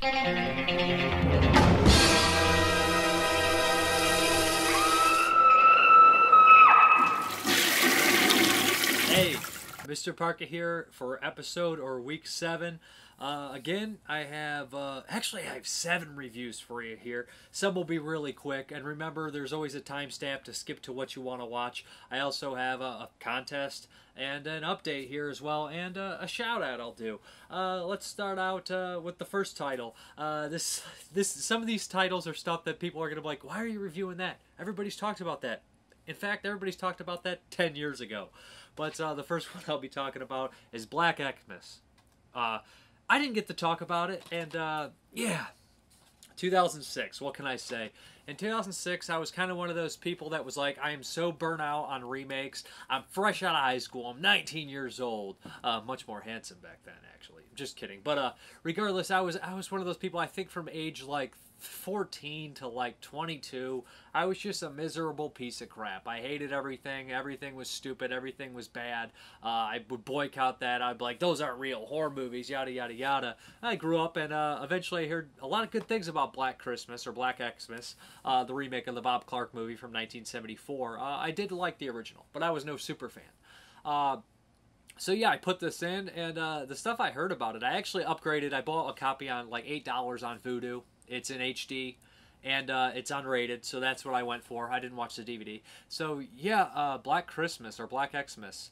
Hey, Mr. Parker here for episode or week 7. Again, I have actually I have 7 reviews for you here. Some will be really quick, and remember, there's always a timestamp to skip to what you want to watch. I also have a contest and an update here as well, and a shout out I'll do. Let's start out with the first title. Some of these titles are stuff that people are gonna be like, "Why are you reviewing that? Everybody's talked about that." In fact, everybody's talked about that 10 years ago. But the first one I'll be talking about is Black Xmas. I didn't get to talk about it, and yeah, 2006, what can I say? In 2006, I was kind of one of those people that was like, I am so burnt out on remakes. I'm fresh out of high school. I'm 19 years old. Much more handsome back then, actually. Just kidding. But regardless, I was one of those people, I think from age like 14 to like 22, I was just a miserable piece of crap. I hated everything. Everything was stupid. Everything was bad. I would boycott that. I'd be like, those aren't real horror movies, yada, yada, yada. I grew up, and eventually I heard a lot of good things about Black Christmas, or Black Xmas, the remake of the Bob Clark movie from 1974. I did like the original, but I was no super fan. So yeah, I put this in, and the stuff I heard about it, I actually upgraded. I bought a copy on like $8 on Vudu. It's in HD, and it's unrated, so that's what I went for. I didn't watch the DVD. So yeah, Black Christmas, or Black Xmas.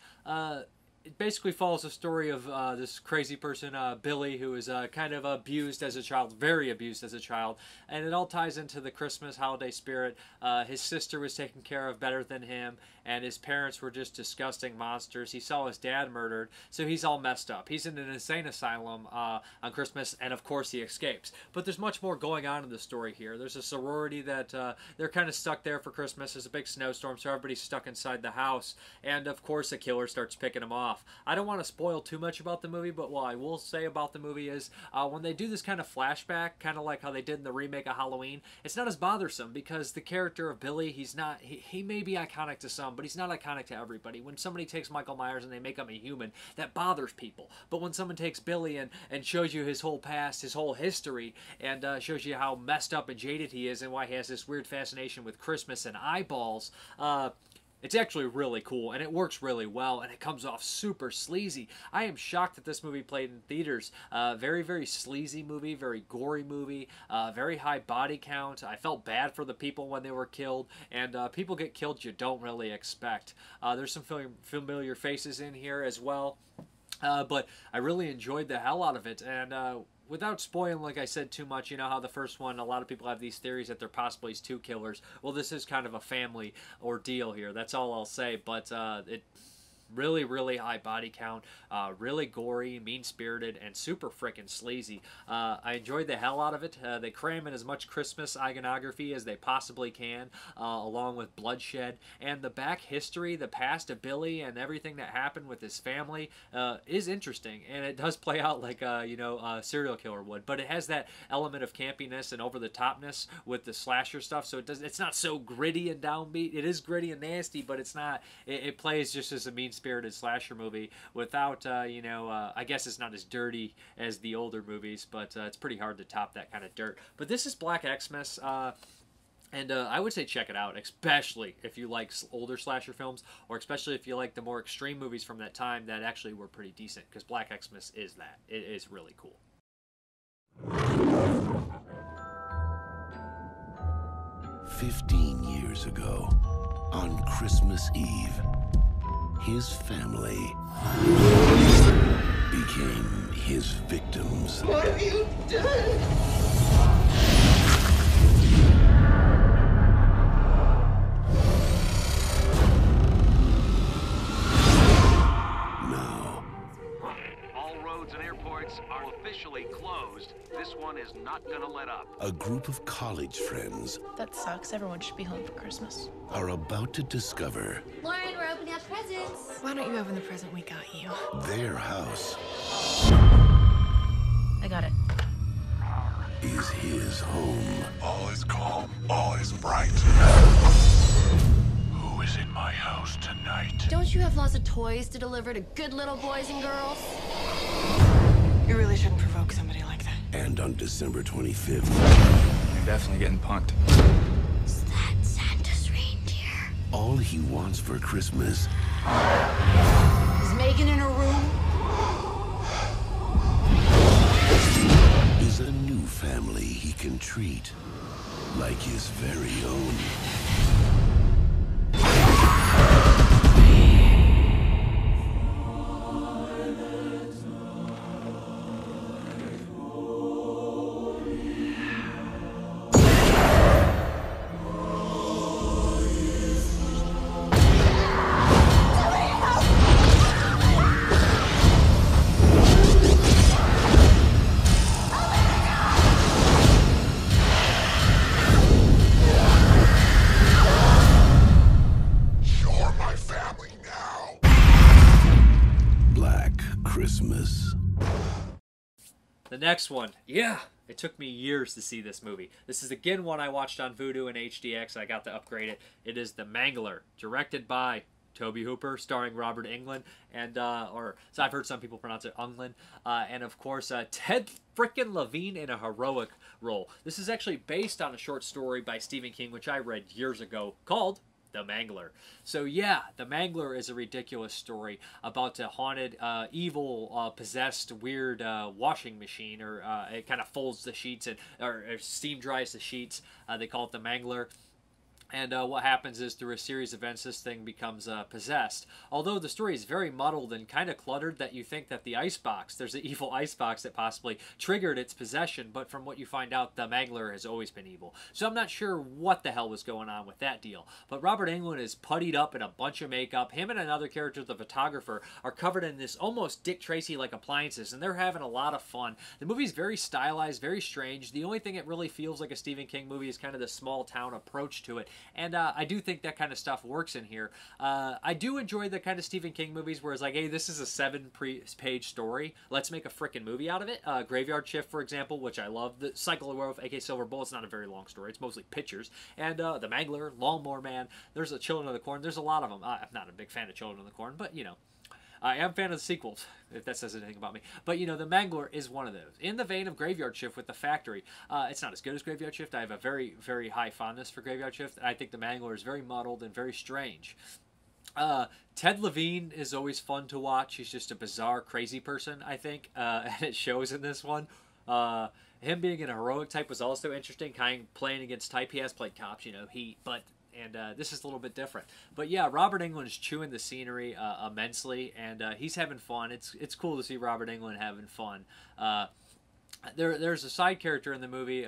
It basically follows the story of this crazy person, Billy, who is kind of abused as a child, very abused as a child, and it all ties into the Christmas holiday spirit. His sister was taken care of better than him, and his parents were just disgusting monsters. He saw his dad murdered, so he's all messed up. He's in an insane asylum on Christmas, and of course he escapes. But there's much more going on in the story here. There's a sorority that they're kind of stuck there for Christmas. There's a big snowstorm, so everybody's stuck inside the house, and of course a killer starts picking them off. I don't want to spoil too much about the movie, but what I will say about the movie is when they do this kind of flashback, kind of like how they did in the remake of Halloween, it's not as bothersome because the character of Billy, he may be iconic to some, but he's not iconic to everybody. When somebody takes Michael Myers and they make him a human, that bothers people. But when someone takes Billy and shows you his whole past, his whole history, and shows you how messed up and jaded he is and why he has this weird fascination with Christmas and eyeballs, it's actually really cool, and it works really well, and it comes off super sleazy. I am shocked that this movie played in theaters. Very, very sleazy movie, very gory movie, very high body count. I felt bad for the people when they were killed, and people get killed you don't really expect. There's some familiar faces in here as well, but I really enjoyed the hell out of it, and without spoiling, like I said, too much, you know how the first one, a lot of people have these theories that there possibly is 2 killers. Well, this is kind of a family ordeal here. That's all I'll say. But it really, really high body count, really gory, mean-spirited, and super freaking sleazy. I enjoyed the hell out of it. They cram in as much Christmas iconography as they possibly can, along with bloodshed. And the back history, the past of Billy and everything that happened with his family is interesting. And it does play out like, a serial killer would. But it has that element of campiness and over-the-topness with the slasher stuff. So it's not so gritty and downbeat. It is gritty and nasty, but it's not. It plays just as a mean-spirited slasher movie without, I guess it's not as dirty as the older movies, but it's pretty hard to top that kind of dirt. But this is Black Xmas, and I would say check it out, especially if you like older slasher films, or especially if you like the more extreme movies from that time that actually were pretty decent, because Black Xmas is that. It is really cool. 15 years ago, on Christmas Eve, his family became his victims. What have you done? Now, all roads and airports are officially closed. This one is not gonna let up. a group of college friends That sucks. Everyone should be home for Christmas. are about to discover Lauren, we're opening up presents. Why don't you open the present we got you? their house I got it. is his home. All is calm, all is bright. Who is in my house tonight? Don't you have lots of toys to deliver to good little boys and girls? You really shouldn't provoke somebody like that. And on December 25th, You're definitely getting punked. Is that Santa's reindeer? all he wants for Christmas Is Megan in her room? is a new family he can treat like his very own. You're my family now. Black Christmas. The next one, yeah, it took me years to see this movie. This is again one I watched on Vudu and HDX. I got to upgrade it. It is The Mangler, directed by Toby Hooper, starring Robert Englund, and so I've heard some people pronounce it Englund, and of course Ted frickin' Levine in a heroic role. This is actually based on a short story by Stephen King, which I read years ago, called The Mangler. So yeah, The Mangler is a ridiculous story about a haunted, evil, possessed, weird washing machine, or it kind of folds the sheets or steam dries the sheets. They call it The Mangler. And what happens is, through a series of events, this thing becomes possessed. Although the story is very muddled and kind of cluttered, that you think that the icebox, there's an evil icebox that possibly triggered its possession, but from what you find out, the Mangler has always been evil. So I'm not sure what the hell was going on with that deal. But Robert Englund is puttied up in a bunch of makeup. Him and another character, the photographer, are covered in this almost Dick Tracy-like appliances, and they're having a lot of fun. The movie's very stylized, very strange. The only thing it really feels like a Stephen King movie is kind of the small-town approach to it. And I do think that kind of stuff works in here. I do enjoy the kind of Stephen King movies where it's like, hey, this is a 7-page story. Let's make a freaking movie out of it. Graveyard Shift, for example, which I love. The Cycle of Werewolf, a.k.a. Silver Bullet's not a very long story. It's mostly pictures. And The Mangler, Lawnmower Man. There's a Children of the Corn. There's a lot of them. I'm not a big fan of Children of the Corn, but, you know. I am a fan of the sequels, if that says anything about me. But, you know, The Mangler is one of those. In the vein of Graveyard Shift with The Factory, it's not as good as Graveyard Shift. I have a very, very high fondness for Graveyard Shift. I think The Mangler is very muddled and very strange. Ted Levine is always fun to watch. He's just a bizarre, crazy person, I think. And it shows in this one. Him being an heroic type was also interesting. Kind of playing against type. He has played cops, you know. And this is a little bit different. But yeah, Robert Englund is chewing the scenery immensely, and he's having fun. It's cool to see Robert Englund having fun. There's a side character in the movie,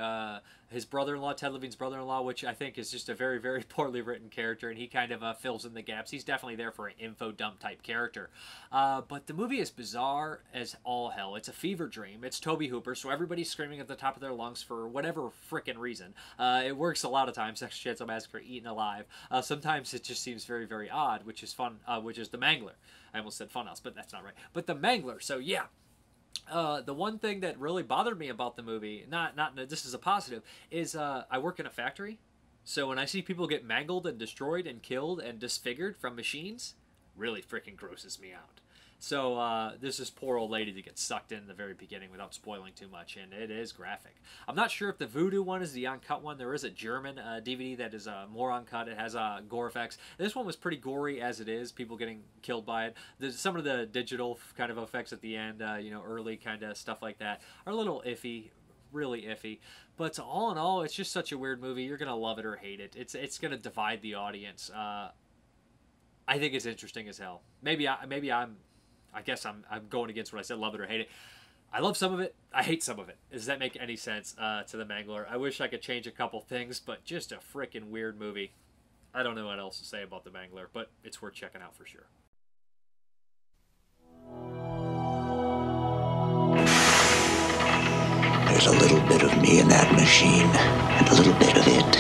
his brother-in-law, Ted Levine's brother-in-law, which I think is just a very, very poorly written character, and he kind of fills in the gaps. He's definitely there for an info dump type character. But the movie is bizarre as all hell. It's a fever dream. It's Toby Hooper, so everybody's screaming at the top of their lungs for whatever frickin' reason. It works a lot of times. Texas Chainsaw Massacre, Eaten Alive. Sometimes it just seems very, very odd, which is fun, which is The Mangler. I almost said Funhouse, but that's not right. But The Mangler, so yeah. The one thing that really bothered me about the movie, not this is a positive, is I work in a factory, so when I see people get mangled and destroyed and killed and disfigured from machines, really freaking grosses me out. So there's this poor old lady that gets sucked in the very beginning without spoiling too much, and it is graphic. I'm not sure if the Vudu one is the uncut one. There is a German DVD that is more uncut. It has gore effects. This one was pretty gory as it is, people getting killed by it. There's some of the digital kind of effects at the end, you know, early kind of stuff like that, are a little iffy. Really iffy, but all in all, it's just such a weird movie. You're gonna love it or hate it. It's gonna divide the audience. I think it's interesting as hell. I guess I'm going against what I said, love it or hate it. I love some of it. I hate some of it. Does that make any sense to The Mangler? I wish I could change a couple things, but just a freaking weird movie. I don't know what else to say about The Mangler, but it's worth checking out for sure. There's a little bit of me in that machine, and a little bit of it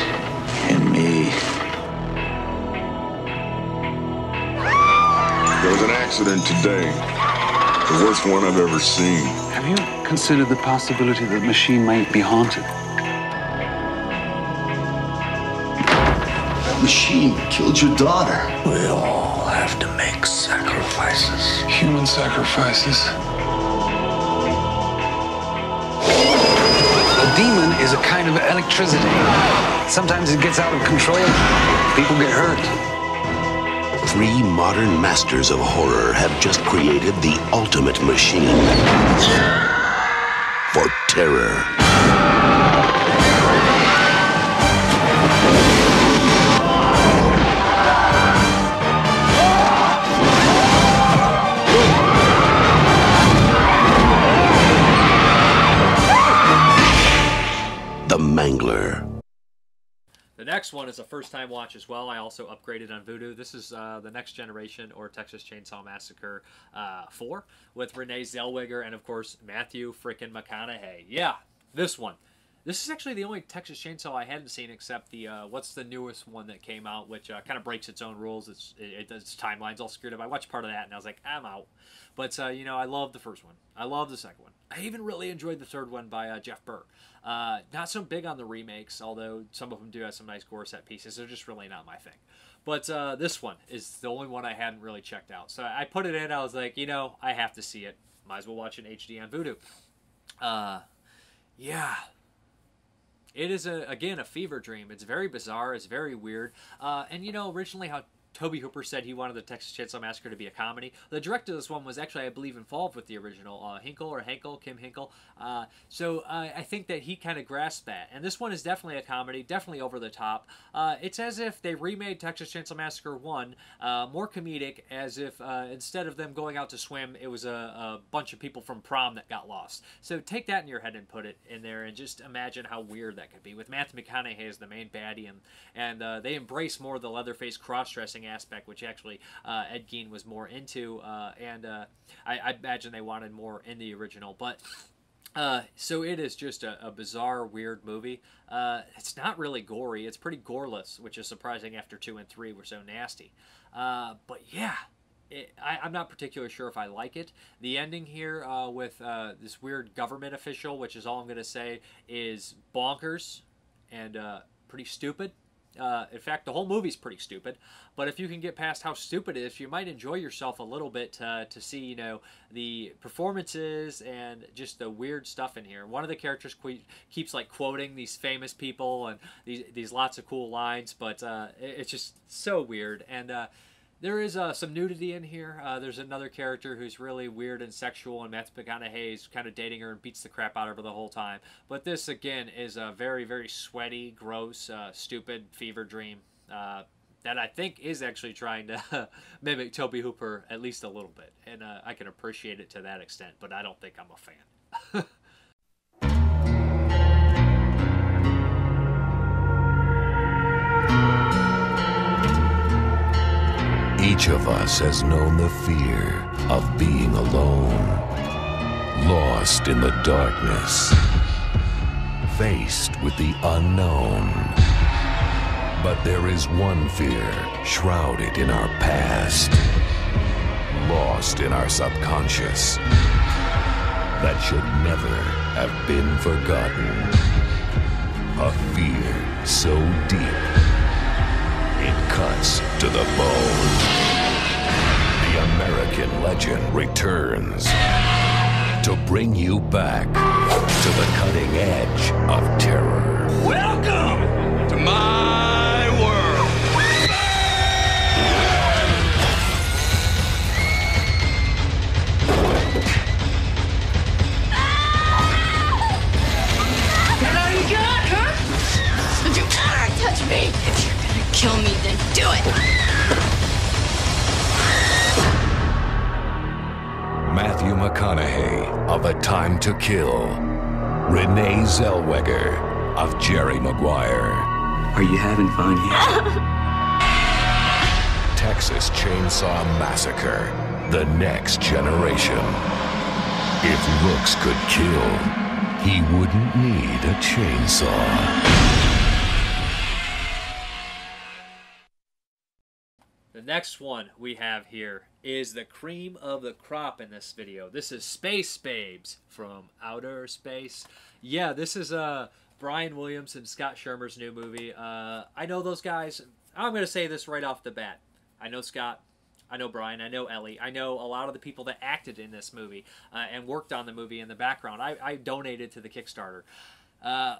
in me. There was an accident today. The worst one I've ever seen. Have you considered the possibility that the machine might be haunted? That machine killed your daughter. We all have to make sacrifices. Human sacrifices. demon is a kind of electricity. Sometimes it gets out of control. People get hurt. 3 modern masters of horror have just created the ultimate machine for terror. The Mangler. The next one is a first-time watch as well. I also upgraded on Vudu. This is the Next Generation or Texas Chainsaw Massacre 4 with Renee Zellweger and, of course, Matthew frickin' McConaughey. Yeah, this one. This is actually the only Texas Chainsaw I hadn't seen except the, what's the newest one that came out, which kind of breaks its own rules. Its timeline's all screwed up. I watched part of that and I was like, I'm out. But, you know, I love the first one. I love the second one. I even really enjoyed the third one by Jeff Burr. Not so big on the remakes, although some of them do have some nice gore set pieces. They're just really not my thing. But this one is the only one I hadn't really checked out. So I put it in. I was like, you know, I have to see it. Might as well watch it in HD on Vudu. Yeah. It is, again, a fever dream. It's very bizarre. It's very weird. And, you know, originally how Tobe Hooper said he wanted the Texas Chainsaw Massacre to be a comedy. The director of this one was actually, I believe, involved with the original, Kim Hinkle. So I think that he kind of grasped that. And this one is definitely a comedy, definitely over the top. It's as if they remade Texas Chainsaw Massacre 1 more comedic, as if instead of them going out to swim, it was a bunch of people from prom that got lost. So take that in your head and put it in there and just imagine how weird that could be. With Matthew McConaughey as the main baddie, and they embrace more of the Leatherface cross-dressing aspect, which actually Ed Gein was more into, and I imagine they wanted more in the original. But so it is just a bizarre, weird movie. It's not really gory. It's pretty goreless, which is surprising after 2 and 3 were so nasty. But yeah, I'm not particularly sure if I like it. The ending here with this weird government official, which is all I'm going to say, is bonkers and pretty stupid. In fact, the whole movie's pretty stupid, but if you can get past how stupid it is, you might enjoy yourself a little bit to see, you know, the performances and just the weird stuff in here. One of the characters keeps like quoting these famous people and these lots of cool lines, but it's just so weird. And there is some nudity in here. There's another character who's really weird and sexual, and Matthew McConaughey is kind of dating her and beats the crap out of her the whole time. But this, again, is a very, very sweaty, gross, stupid fever dream that I think is actually trying to mimic Tobe Hooper at least a little bit. And I can appreciate it to that extent, but I don't think I'm a fan. Each of us has known the fear of being alone, lost in the darkness, faced with the unknown. But there is one fear shrouded in our past, lost in our subconscious, that should never have been forgotten. A fear so deep, it cuts to the bone. The American legend returns to bring you back to the cutting edge of terror. Welcome to my world. Get out of your huh? Don't you dare touch me! If you're gonna kill me, then do it! Matthew McConaughey of A Time to Kill. Renee Zellweger of Jerry Maguire. Are you having fun yet? Texas Chainsaw Massacre, The Next Generation. If looks could kill, he wouldn't need a chainsaw. The next one we have here is the cream of the crop in this video. This is Space Babes from Outer Space. Yeah, this is Brian Williams and Scott Shermer's new movie. I know those guys. I'm going to say this right off the bat. I know Scott. I know Brian. I know Ellie. I know a lot of the people that acted in this movie and worked on the movie in the background. I donated to the Kickstarter.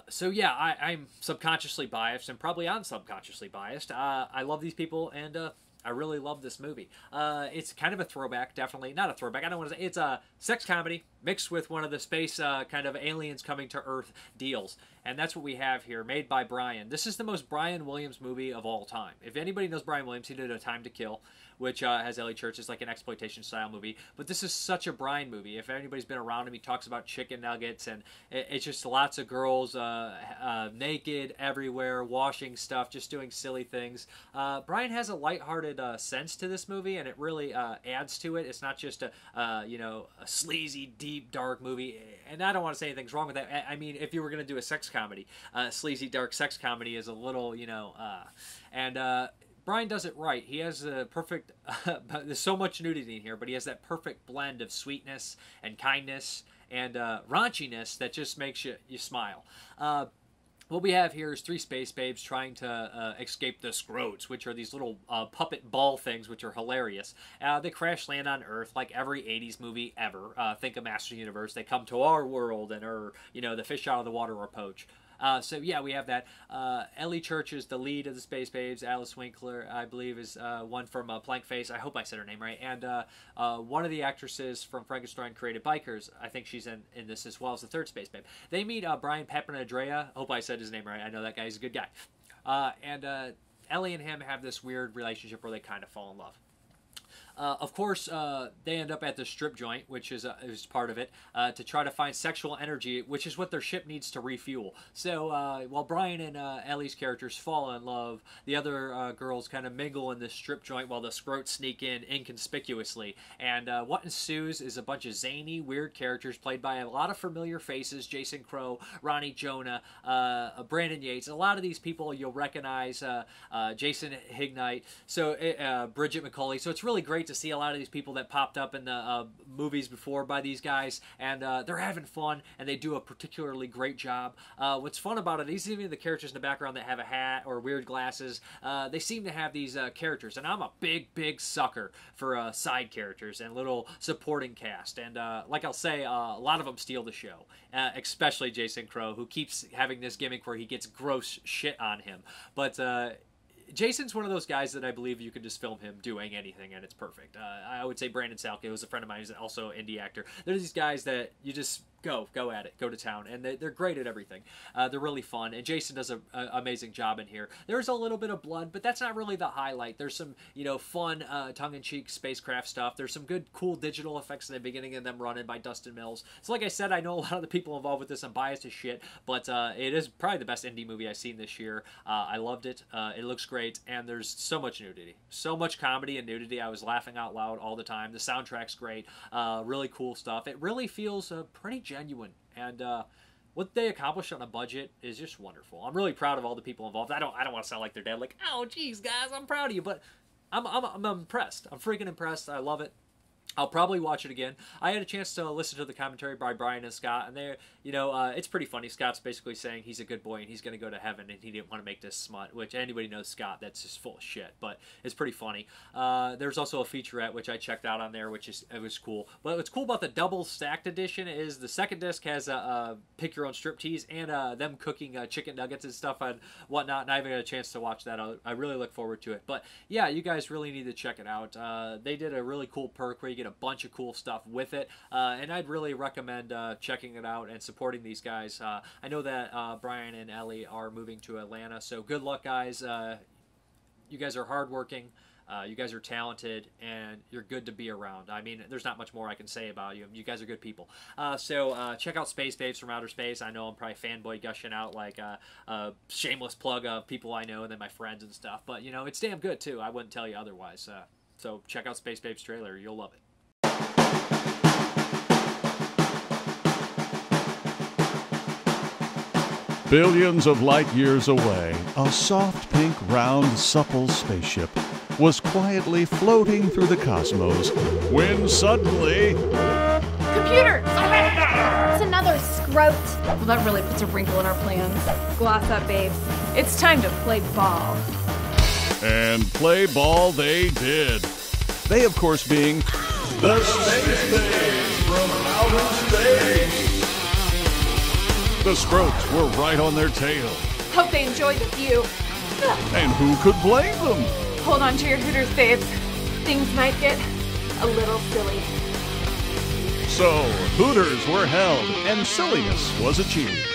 So yeah, I'm subconsciously biased and probably unsubconsciously biased. I love these people, and I really love this movie. It's kind of a throwback, definitely. Not a throwback, I don't want to say. It's a sex comedy mixed with one of the space kind of aliens coming to Earth deals. And that's what we have here, made by Brian. This is the most Brian Williams movie of all time. If anybody knows Brian Williams, he did A Time to Kill, which has Ellie Church. It's like an exploitation-style movie. But this is such a Brian movie. If anybody's been around him, he talks about chicken nuggets, and it's just lots of girls naked everywhere, washing stuff, just doing silly things. Brian has a lighthearted sense to this movie, and it really adds to it. It's not just a sleazy, deep, dark movie. And I don't want to say anything's wrong with that. I mean, if you were going to do a sex comedy, sleazy, dark sex comedy is a little, Brian does it right. He has a perfect, there's so much nudity in here, but he has that perfect blend of sweetness and kindness and raunchiness that just makes you smile. What we have here is three space babes trying to escape the Scroats, which are these little puppet ball things, which are hilarious. They crash land on Earth like every 80s movie ever. Think of Master Universe. They come to our world and are, the fish out of the water or poach. So yeah, we have that. Ellie Church is the lead of the Space Babes. Alice Winkler, I believe, is one from Plank Face. I hope I said her name right. And one of the actresses from Frankenstein Created Bikers, I think she's in this as well as the third Space Babe. They meet Brian Pappanadrea. Hope I said his name right. I know that guy. He's a good guy. And Ellie and him have this weird relationship where they kind of fall in love. Of course, they end up at the strip joint, which is part of it, to try to find sexual energy, which is what their ship needs to refuel. So while Brian and Ellie's characters fall in love, the other girls kind of mingle in this strip joint while the Scroats sneak in inconspicuously. And what ensues is a bunch of zany, weird characters played by a lot of familiar faces: Jason Crow, Ronnie Jonah, Brandon Yates. A lot of these people you'll recognize, Jason Hignite, so Bridget McCauley. So it's really great to see a lot of these people that popped up in the movies before by these guys, and they're having fun, and they do a particularly great job. What's fun about it is even the characters in the background that have a hat or weird glasses, they seem to have these characters, and I'm a big sucker for side characters and little supporting cast, and like I'll say, a lot of them steal the show, especially Jason Crow, who keeps having this gimmick where he gets gross shit on him, but Jason's one of those guys that I believe you could just film him doing anything and it's perfect. I would say Brandon Salke, who's a friend of mine, who's also an indie actor. There's these guys that you just go at it, go to town, and they're great at everything. They're really fun, and Jason does an amazing job in here. There's a little bit of blood, but that's not really the highlight. There's some, fun, tongue-in-cheek spacecraft stuff. There's some good, cool digital effects in the beginning of them running by Dustin Mills. So like I said, I know a lot of the people involved with this. I'm biased as shit, but it is probably the best indie movie I've seen this year. I loved it. It looks great, and there's so much nudity. So much comedy and nudity. I was laughing out loud all the time. The soundtrack's great. Really cool stuff. It really feels pretty genuine, and what they accomplished on a budget is just wonderful. I'm really proud of all the people involved. I don't want to sound like they're dead, like, oh geez guys, I'm proud of you, but I'm impressed. I'm freaking impressed. I love it. I'll probably watch it again. I had a chance to listen to the commentary by Brian and Scott, and they're, it's pretty funny. Scott's basically saying he's a good boy and he's going to go to heaven, and he didn't want to make this smut, which anybody knows Scott, that's just full of shit, but it's pretty funny. There's also a featurette, which I checked out on there, it was cool. But what's cool about the double stacked edition is the second disc has a pick your own striptease and them cooking chicken nuggets and stuff and whatnot, and I haven't had a chance to watch that. I really look forward to it. But yeah, you guys really need to check it out. They did a really cool perk where you get a bunch of cool stuff with it, and I'd really recommend checking it out and supporting these guys. I know that Brian and Ellie are moving to Atlanta, so good luck, guys. You guys are hardworking, you guys are talented, and you're good to be around. I mean, there's not much more I can say about you. You guys are good people. So check out Space Babes from Outer Space. I know I'm probably fanboy gushing out like a shameless plug of people I know and then my friends and stuff, but it's damn good too. I wouldn't tell you otherwise. So check out Space Babes trailer. You'll love it. Billions of light years away, a soft, pink, round, supple spaceship was quietly floating through the cosmos when suddenly... Computer! It's another Scroat. Well, that really puts a wrinkle in our plans. Gloss up, babes. It's time to play ball. And play ball they did. They, of course, being the Space Babes from Outer Space. The Scroats were right on their tail. Hope they enjoy the view. And who could blame them? Hold on to your Hooters, babes. Things might get a little silly. So, Hooters were held, and silliness was achieved.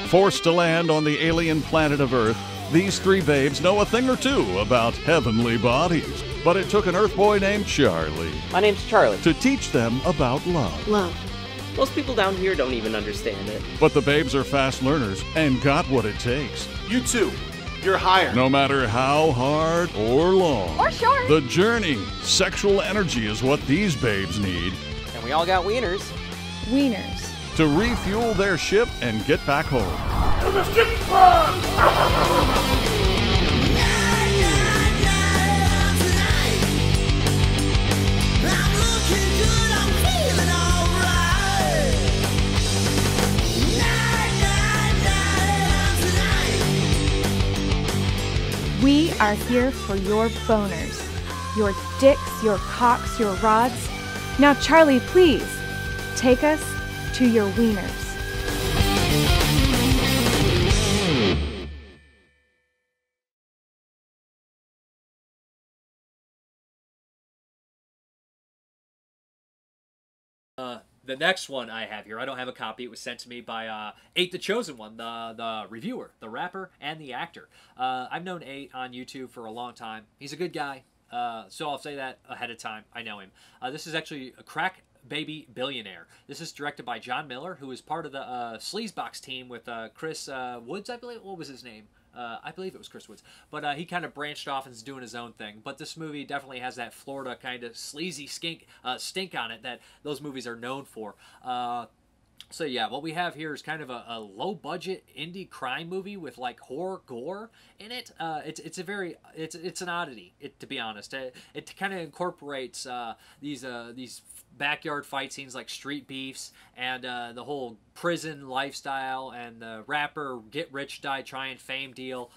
Forced to land on the alien planet of Earth, these three babes know a thing or two about heavenly bodies. But it took an Earth boy named Charlie. My name's Charlie. To teach them about love. Love. Most people down here don't even understand it. But the babes are fast learners and got what it takes. You too. You're hired. No matter how hard or long. Or short. The journey, sexual energy is what these babes need. And we all got wieners. Wieners. To refuel their ship and get back home. To the ship's club! We are here for your boners, your dicks, your cocks, your rods. Now, Charlie, please, take us to your wieners. The next one I have here, I don't have a copy. It was sent to me by 8 the Chosen One, the reviewer, the rapper, and the actor. I've known 8 on YouTube for a long time. He's a good guy, so I'll say that ahead of time. I know him. This is actually a Crack Baby Billionaire. This is directed by John Miller, who is part of the Sleazebox team with Chris Woods, I believe. What was his name? I believe it was Chris Woods. But he kind of branched off and is doing his own thing. But this movie definitely has that Florida kind of sleazy stink on it that those movies are known for. So yeah, what we have here is kind of a low-budget indie crime movie with like horror gore in it. It's an oddity, to be honest. It kind of incorporates these backyard fight scenes like street beefs and the whole prison lifestyle and the rapper get rich die trying fame deal.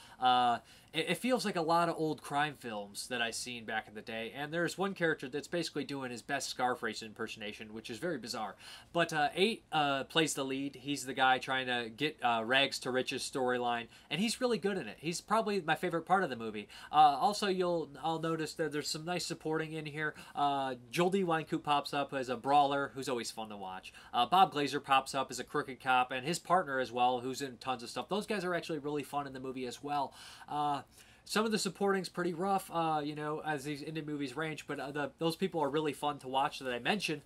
It feels like a lot of old crime films that I've seen back in the day, and there's one character that's basically doing his best Scarface impersonation, which is very bizarre. But 8 plays the lead. He's the guy trying to get rags to riches storyline, and he's really good in it. He's probably my favorite part of the movie. Also, I'll notice that there's some nice supporting in here. Joel D. Wynkoop pops up as a brawler, who's always fun to watch. Bob Glazer pops up as a crooked cop, and his partner as well, who's in tons of stuff. Those guys are actually really fun in the movie as well. Some of the supporting's pretty rough, as these indie movies range, but those people are really fun to watch that I mentioned.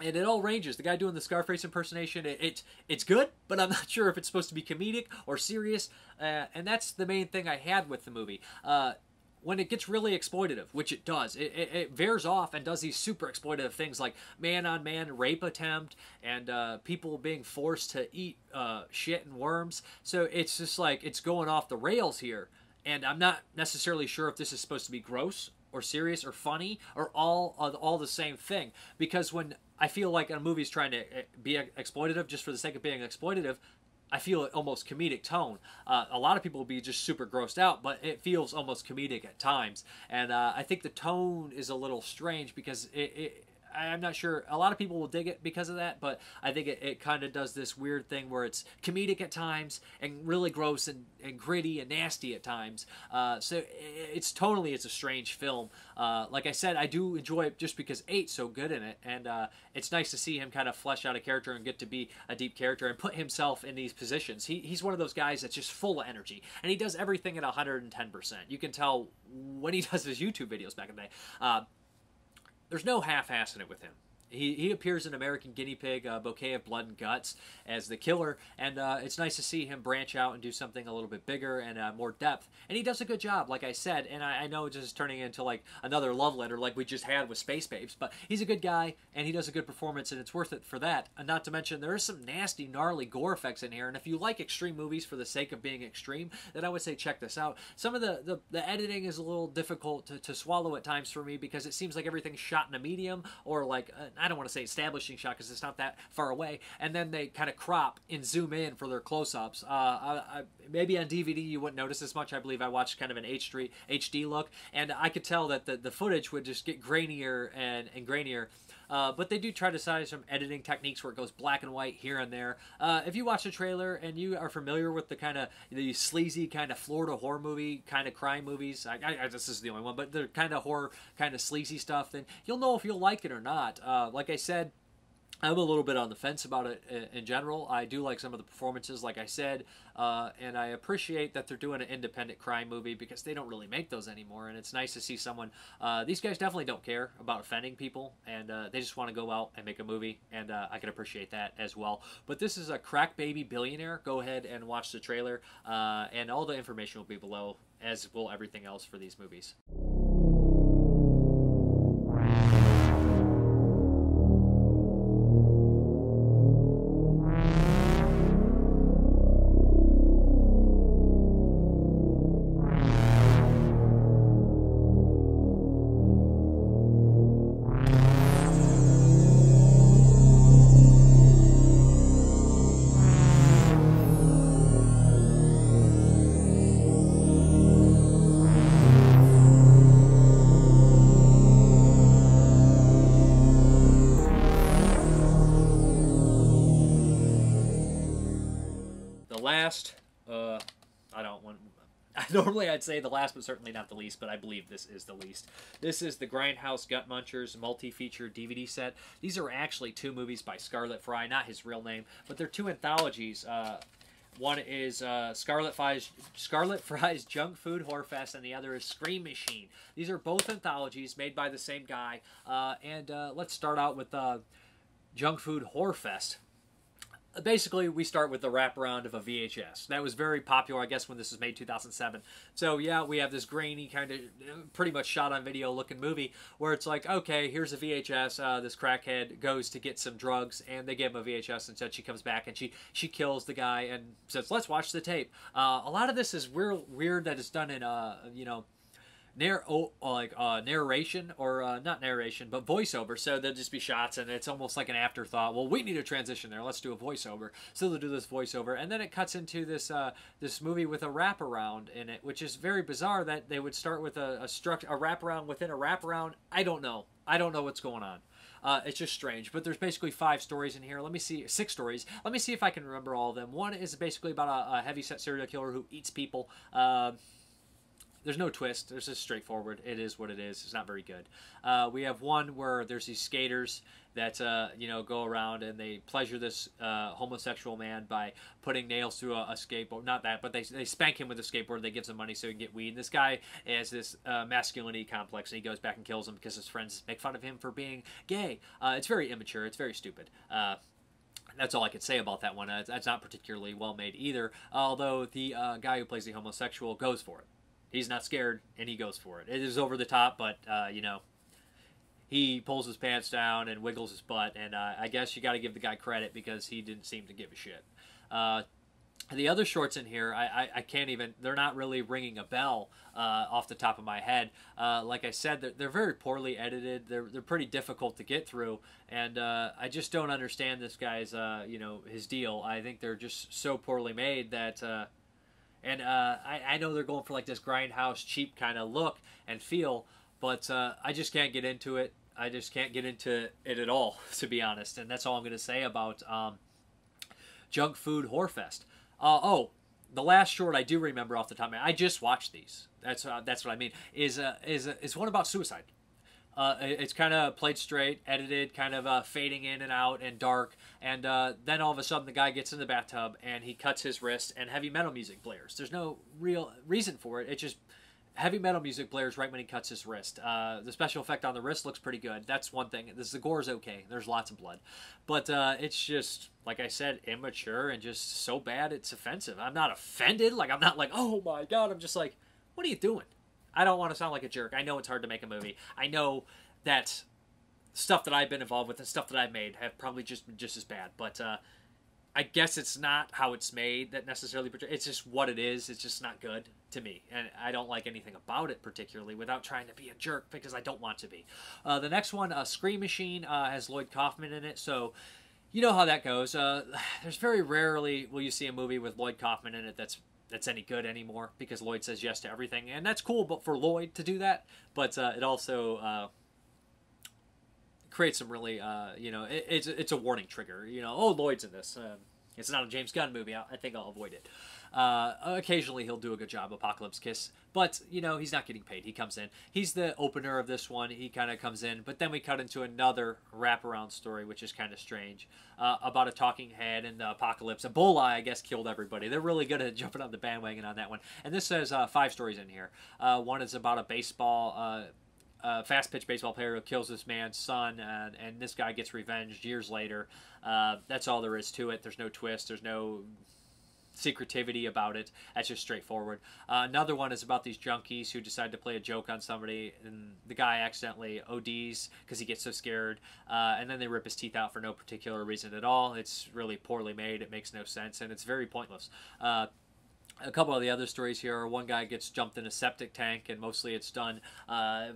And it all ranges. The guy doing the Scarface impersonation, it's good, but I'm not sure if it's supposed to be comedic or serious. And that's the main thing I had with the movie. When it gets really exploitative, which it does, it veers off and does these super exploitative things like man-on-man rape attempt and people being forced to eat shit and worms. So it's just like it's going off the rails here. And I'm not necessarily sure if this is supposed to be gross or serious or funny or all the same thing. Because when I feel like a movie's trying to be exploitative just for the sake of being exploitative, I feel it almost comedic tone. A lot of people will be just super grossed out, but it feels almost comedic at times. And I think the tone is a little strange because I'm not sure. A lot of people will dig it because of that, but I think it kind of does this weird thing where it's comedic at times and really gross and gritty and nasty at times. So it's a strange film. Like I said, I do enjoy it just because 8's so good in it, and it's nice to see him kind of flesh out a character and get to be a deep character and put himself in these positions. He's one of those guys that's just full of energy, and he does everything at 110%. You can tell when he does his YouTube videos back in the day. There's no half-assing it with him. He appears in American Guinea Pig, Bouquet of Blood and Guts, as the killer, and it's nice to see him branch out and do something a little bit bigger and more depth. And he does a good job, like I said, and I know it's just turning into like another love letter like we just had with Space Babes, but he's a good guy, and he does a good performance, and it's worth it for that. And not to mention, there is some nasty, gnarly gore effects in here, and if you like extreme movies for the sake of being extreme, then I would say check this out. Some of the editing is a little difficult to swallow at times for me because it seems like everything's shot in a medium, or like, I don't want to say establishing shot because it's not that far away, and then they kind of crop and zoom in for their close-ups. Maybe on DVD you wouldn't notice as much. I believe I watched kind of an HD look, and I could tell that the footage would just get grainier and grainier. but they do try to size some editing techniques where it goes black and white here and there. If you watch the trailer and you are familiar with the kind of the sleazy kind of Florida horror movie kind of crime movies, this is the only one, but the kind of horror, kind of sleazy stuff, then you'll know if you'll like it or not. Like I said, I'm a little bit on the fence about it in general. I do like some of the performances, like I said, and I appreciate that they're doing an independent crime movie because they don't really make those anymore, and it's nice to see someone... these guys definitely don't care about offending people, and they just want to go out and make a movie, and I can appreciate that as well. But this is a Crack Baby Billionaire. Go ahead and watch the trailer, and all the information will be below, as will everything else for these movies. Normally I'd say the last, but certainly not the least, but I believe this is the least. This is the Grindhouse Gut Munchers multi-feature DVD set. These are actually 2 movies by Scarlet Fry, not his real name, but they're 2 anthologies. One is Scarlet Fry's Junk Food Horror Fest, and the other is Scream Machine. These are both anthologies made by the same guy, and let's start out with Junk Food Horror Fest. Basically, we start with the wraparound of a VHS. That was very popular, I guess, when this was made, 2007. So, yeah, we have this grainy, kind of pretty much shot-on-video looking movie where it's like, okay, here's a VHS. This crackhead goes to get some drugs, and they give him a VHS, and so she comes back, and she kills the guy and says, let's watch the tape. A lot of this is weird that it's done in, you know, narration, or not narration, but voiceover. So there'll just be shots, and it's almost like an afterthought. Well, we need a transition there. Let's do a voiceover. So they'll do this voiceover, and then it cuts into this this movie with a wraparound in it, which is very bizarre that they would start with a wraparound within a wraparound. I don't know. I don't know what's going on. It's just strange. But there's basically 5 stories in here. Let me see, 6 stories. Let me see if I can remember all of them. One is basically about a heavy-set serial killer who eats people. There's no twist. There's just straightforward. It is what it is. It's not very good. We have one where there's these skaters that you know, go around and they pleasure this homosexual man by putting nails through a skateboard. Not that, but they spank him with a skateboard. They give some money so he can get weed. And this guy has this masculinity complex, and he goes back and kills him because his friends make fun of him for being gay. It's very immature. It's very stupid. That's all I could say about that one. That's not particularly well made either, although the guy who plays the homosexual goes for it. He's not scared, and he goes for it. It is over the top, but, you know, he pulls his pants down and wiggles his butt, and I guess you got to give the guy credit because he didn't seem to give a shit. The other shorts in here, I can't even, they're not really ringing a bell off the top of my head. Like I said, they're very poorly edited. They're pretty difficult to get through, and I just don't understand this guy's, you know, his deal. I think they're just so poorly made that... And I know they're going for like this grindhouse cheap kind of look and feel, but I just can't get into it. I just can't get into it at all, to be honest. And that's all I'm going to say about Junk Food Horror Fest. Oh, the last short I do remember off the top of my head, I just watched these. That's what I mean. Is one about suicide. It's kind of played straight, edited, kind of fading in and out and dark. And then all of a sudden the guy gets in the bathtub and he cuts his wrist and heavy metal music blares. There's no real reason for it. It's just heavy metal music blares right when he cuts his wrist. The special effect on the wrist looks pretty good. That's one thing. The gore's okay. There's lots of blood. But it's just, like I said, immature and just so bad it's offensive. I'm not offended. Like, I'm not like, oh my God. I'm just like, what are you doing? I don't want to sound like a jerk. I know it's hard to make a movie. I know that stuff that I've been involved with and stuff that I've made have probably just been just as bad. But I guess it's not how it's made that necessarily... It's just what it is. It's just not good to me. And I don't like anything about it particularly without trying to be a jerk because I don't want to be. The next one, Scream Machine, has Lloyd Kaufman in it. So you know how that goes. There's very rarely will you see a movie with Lloyd Kaufman in it that's any good anymore because Lloyd says yes to everything, and that's cool. But for Lloyd to do that, but it also creates some really, you know, it's a warning trigger. You know, oh, Lloyd's in this. It's not a James Gunn movie. I think I'll avoid it. Occasionally he'll do a good job, Apocalypse Kiss, but you know, he's not getting paid. He comes in. He's the opener of this one. He kind of comes in, but then we cut into another wraparound story, which is kind of strange, about a talking head and the apocalypse. Ebola, I guess, killed everybody. They're really good at jumping on the bandwagon on that one. And this has 5 stories in here. One is about a baseball, fast pitch baseball player who kills this man's son, and this guy gets revenged years later. That's all there is to it. There's no twist. There's no secretivity about it. That's just straightforward. Another one is about these junkies who decide to play a joke on somebody, and the guy accidentally ODs because he gets so scared, and then they rip his teeth out for no particular reason at all. It's really poorly made. It makes no sense, and it's very pointless. A couple of the other stories here are one guy gets jumped in a septic tank, and mostly it's done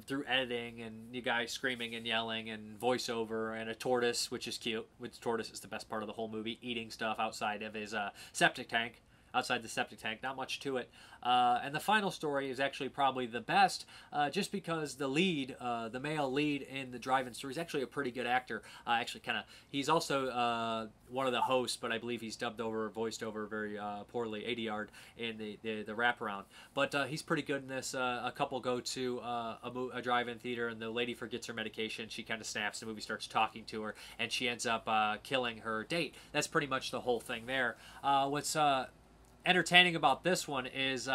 through editing, and you guys screaming and yelling and voiceover, and a tortoise, which is cute. Which tortoise is the best part of the whole movie, eating stuff outside of his septic tank. Outside the septic tank, not much to it. And the final story is actually probably the best, just because the lead, the male lead in the drive-in story is actually a pretty good actor. He's also one of the hosts, but I believe he's voiced over very poorly, Adiard, in the wraparound. But he's pretty good in this. A couple go to a drive-in theater, and the lady forgets her medication. She kind of snaps. The movie starts talking to her, and she ends up killing her date. That's pretty much the whole thing there. What's entertaining about this one is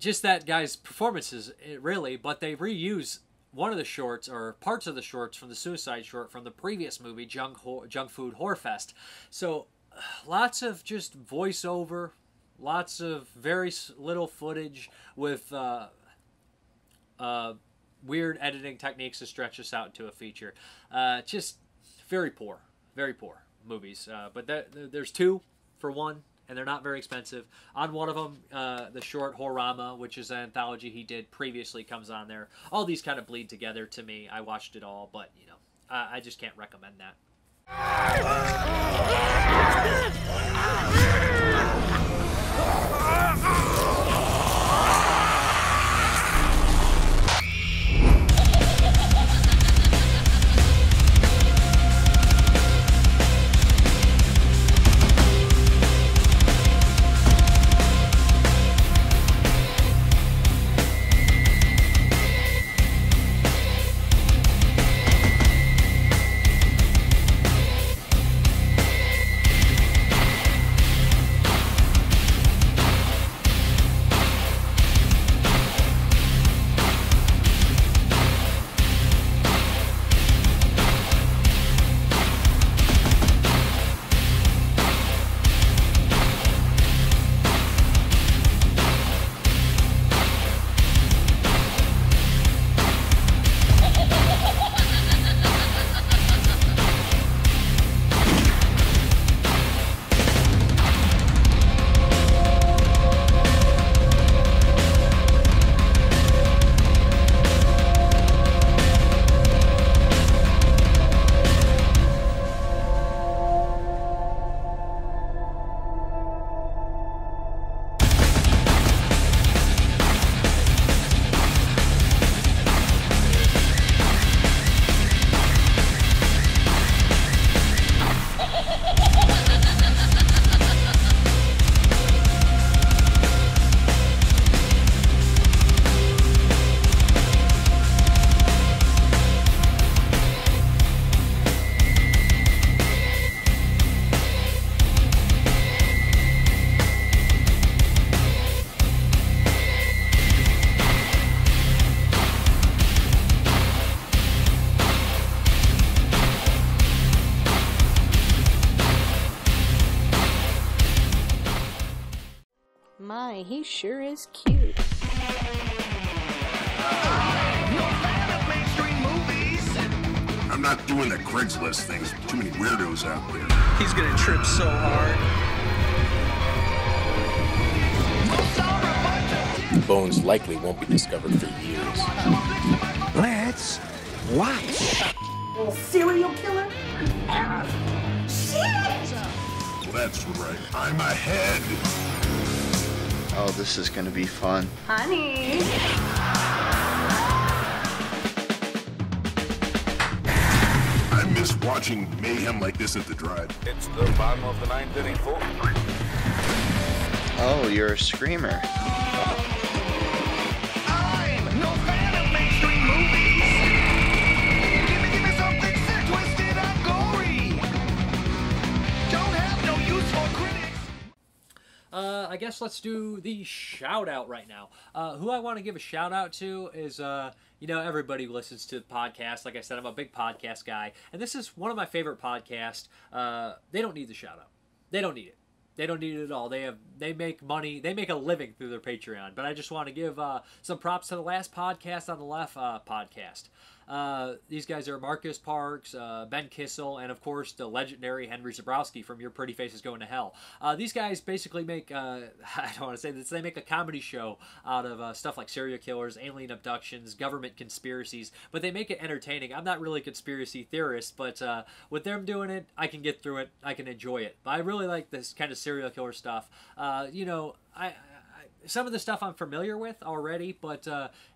just that guy's performances, really, but they reuse one of the shorts, or parts of the shorts, from the Suicide short from the previous movie, Junk Food Horror Fest. So lots of just voiceover, lots of very little footage with weird editing techniques to stretch this out into a feature. Just very poor movies. But there's 2 for one, and they're not very expensive. On one of them, the short Horrorama, which is an anthology he did previously, comes on there. All these kind of bleed together to me. I watched it all, but you know, I just can't recommend that. My, he sure is cute. I'm not doing the Craigslist things. Too many weirdos out there. He's gonna trip so hard. The bones likely won't be discovered for years. Let's watch. Little serial killer? Shit! Well, that's right. I'm ahead. Oh, this is gonna be fun. Honey. miss watching mayhem like this at the Drive. It's the bottom of the ninth inning, folks. Oh, you're a screamer. I'm no fan of mainstream movies. Give me something sick, twisted, and gory. Don't have no use for critics. I guess let's do the shout out right now. Who I want to give a shout out to is, you know, everybody listens to the podcast. Like I said, I'm a big podcast guy, and this is one of my favorite podcasts. They don't need the shout out. They don't need it. They don't need it at all. They make money. They make a living through their Patreon. But I just want to give some props to the Last Podcast on the Left podcast. These guys are Marcus Parks, Ben Kissel, and of course the legendary Henry Zabrowski from Your Pretty Face is Going to Hell. These guys basically make, I don't want to say this, they make a comedy show out of stuff like serial killers, alien abductions, government conspiracies, but they make it entertaining. I'm not really a conspiracy theorist, but with them doing it, I can get through it, I can enjoy it. But I really like this kind of serial killer stuff. You know, some of the stuff I'm familiar with already, but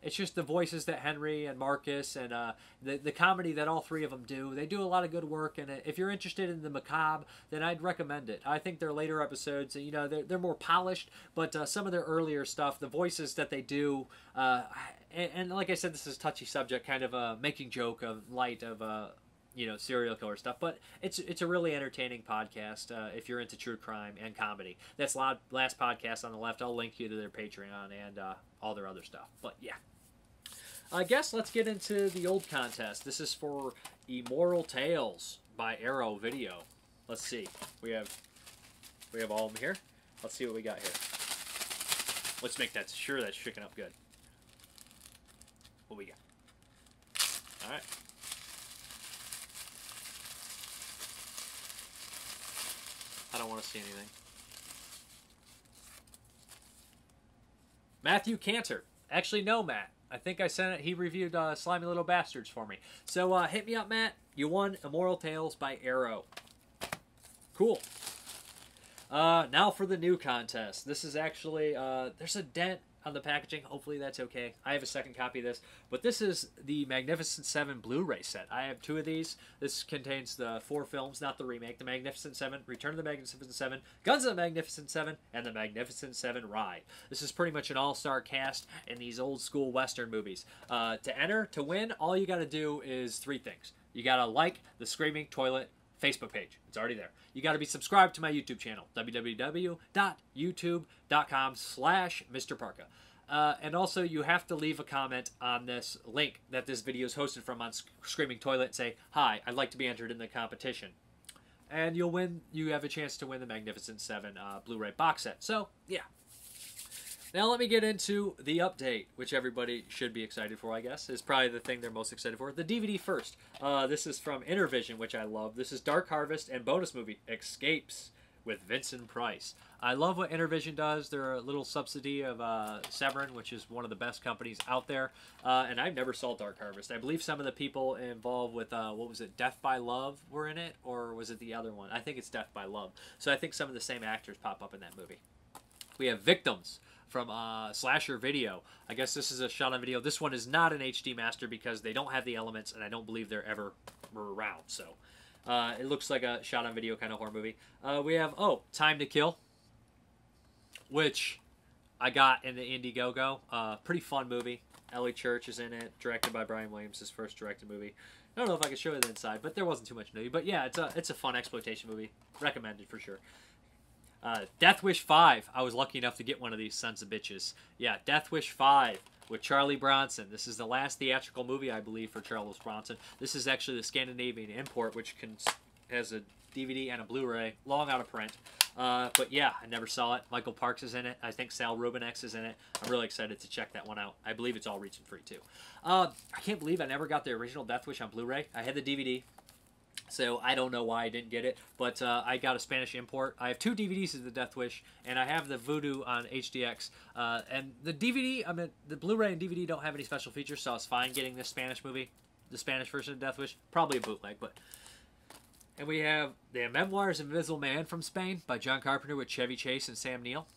it's just the voices that Henry and Marcus and the comedy that all three of them do. They do a lot of good work, and if you're interested in the macabre, then I'd recommend it. I think their later episodes, you know, they're more polished, but some of their earlier stuff, the voices that they do, and like I said, this is a touchy subject, kind of making joke of light of you know, serial killer stuff, but it's a really entertaining podcast if you're into true crime and comedy. That's Last Podcast on the Left. I'll link you to their Patreon and all their other stuff. But yeah, I guess let's get into the old contest. This is for Immortal Tales by Arrow Video. Let's see. We have all of them here. Let's see what we got here. Let's make that sure that's shaking up good. What we got? All right. I don't want to see anything. Matthew Cantor. Actually, no, Matt. I think I sent it. He reviewed Slimy Little Bastards for me. So hit me up, Matt. You won Immortal Tales by Arrow. Cool. Now for the new contest. This is actually, there's a dent on the packaging. Hopefully that's okay. I have a second copy of this. But this is the Magnificent 7 Blu-ray set. I have 2 of these. This contains the 4 films, not the remake. The Magnificent 7, Return of the Magnificent 7, Guns of the Magnificent 7, and the Magnificent 7 Ride. This is pretty much an all-star cast in these old-school Western movies. To enter, to win, all you got to do is 3 things. You got to like the Screaming Toilet Facebook page. It's already there. You got to be subscribed to my YouTube channel, www.youtube.com/MrParka. And also, you have to leave a comment on this link that this video is hosted from on Screaming Toilet and say, "Hi, I'd like to be entered in the competition." And you'll win. You have a chance to win the Magnificent 7 Blu-ray box set. So, yeah. Now let me get into the update, which everybody should be excited for, I guess. Is probably the thing they're most excited for. The DVD first. This is from Intervision, which I love. This is Dark Harvest and bonus movie, Escapes, with Vincent Price. I love what Intervision does. They're a little subsidy of Severin, which is one of the best companies out there. And I never saw Dark Harvest. I believe some of the people involved with, what was it, Death by Love were in it? Or was it the other one? I think it's Death by Love. So I think some of the same actors pop up in that movie. We have Victims from Slasher Video. I guess this is a shot on video. This one is not an HD master because they don't have the elements, and I don't believe they're ever around. So it looks like a shot on video kind of horror movie. We have, Time to Kill, which I got in the Indiegogo. Pretty fun movie. Ellie Church is in it, directed by Brian Williams, his first directed movie. I don't know if I can show you the inside, but there wasn't too much nudity. But yeah, it's a fun exploitation movie. Recommended for sure. Death Wish 5. I was lucky enough to get one of these sons of bitches. Yeah, Death Wish 5 with Charlie Bronson. This is the last theatrical movie, I believe, for Charles Bronson. This is actually the Scandinavian import, which has a DVD and a Blu-ray, long out of print. But yeah, I never saw it. Michael Parks is in it. I think Sal Rubinex is in it. I'm really excited to check that one out. I believe it's all region free, too. I can't believe I never got the original Death Wish on Blu-ray. I had the DVD. So I don't know why I didn't get it, but I got a Spanish import. I have 2 DVDs of the Death Wish, and I have the Voodoo on HDX. And the DVD, the Blu-ray and DVD don't have any special features, so I was fine getting this Spanish movie, the Spanish version of Death Wish. Probably a bootleg, but. And we have the Memoirs of Invisible Man from Spain by John Carpenter with Chevy Chase and Sam Neill.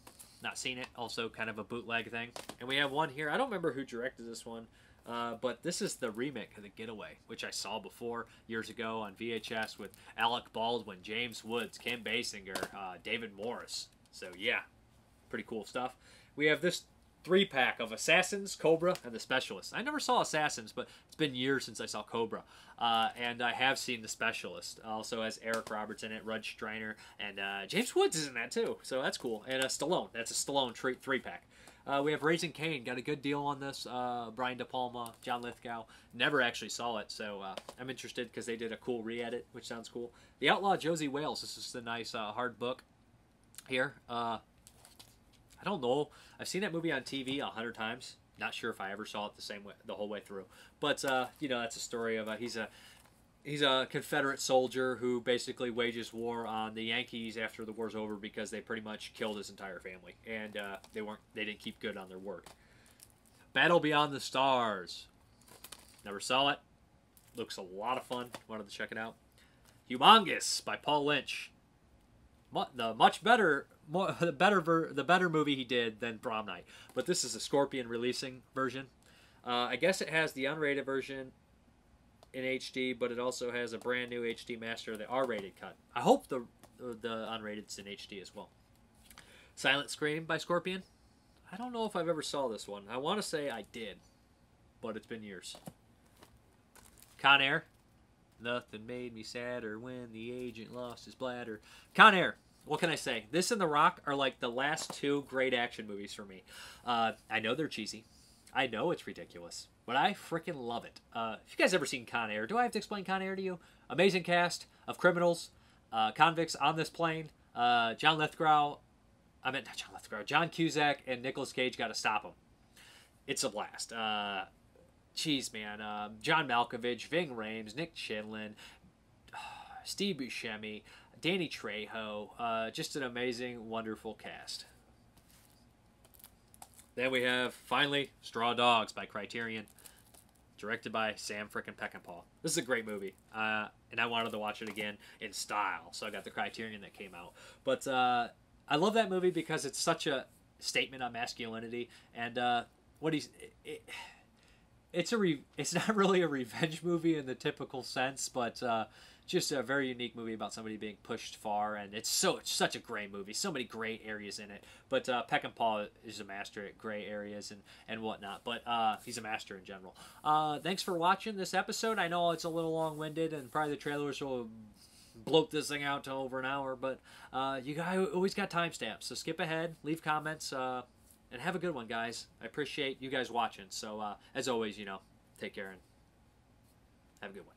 Not seen it, also kind of a bootleg thing. And we have one here. I don't remember who directed this one. But this is the remake of The Getaway, which I saw before years ago on VHS with Alec Baldwin, James Woods, Kim Basinger, David Morris. So yeah, pretty cool stuff. We have this 3-pack of Assassins, Cobra, and The Specialist. I never saw Assassins, but it's been years since I saw Cobra. And I have seen The Specialist. Also has Eric Roberts in it, Rud Streiner, and James Woods is in that too. So that's cool. And Stallone. That's a Stallone 3-pack. We have Raising Cain. Got a good deal on this. Brian De Palma, John Lithgow. Never actually saw it, so I'm interested because they did a cool re-edit, which sounds cool. The Outlaw Josie Wales. This is the nice hard book here. I don't know. I've seen that movie on TV 100 times. Not sure if I ever saw it the whole way through. But you know, that's a story of he's a Confederate soldier who basically wages war on the Yankees after the war's over because they pretty much killed his entire family, and they didn't keep good on their word. Battle Beyond the Stars. Never saw it. Looks a lot of fun. Wanted to check it out. Humongous by Paul Lynch. The better movie he did than Prom Night, but this is a Scorpion releasing version. I guess it has the unrated version in HD, but it also has a brand new HD master, the R-rated cut. I hope the unrated's in HD as well. Silent Scream by Scorpion. I don't know if I've ever saw this one. I want to say I did, but it's been years. Con Air. Nothing made me sadder when the agent lost his bladder. Con Air. What can I say? This and The Rock are like the last 2 great action movies for me. I know they're cheesy. I know it's ridiculous. But I freaking love it. If you guys ever seen Con Air, do I have to explain Con Air to you? Amazing cast of criminals, convicts on this plane. John Cusack and Nicolas Cage got to stop them. It's a blast. Jeez, man. John Malkovich, Ving Rhames, Nick Chinlund, Steve Buscemi, Danny Trejo. Just an amazing, wonderful cast. Then we have, finally, Straw Dogs by Criterion, directed by Sam frickin' Peckinpah. This is a great movie, and I wanted to watch it again in style, so I got the Criterion that came out. But I love that movie because it's such a statement on masculinity, and it's not really a revenge movie in the typical sense, but just a very unique movie about somebody being pushed far, and it's such a great movie. So many great areas in it. But Peckinpah is a master at gray areas and whatnot. But he's a master in general. Thanks for watching this episode. I know it's a little long-winded, and probably the trailers will bloat this thing out to over an hour. But you guys always got timestamps, so skip ahead, leave comments, and have a good one, guys. I appreciate you guys watching. So as always, take care and have a good one.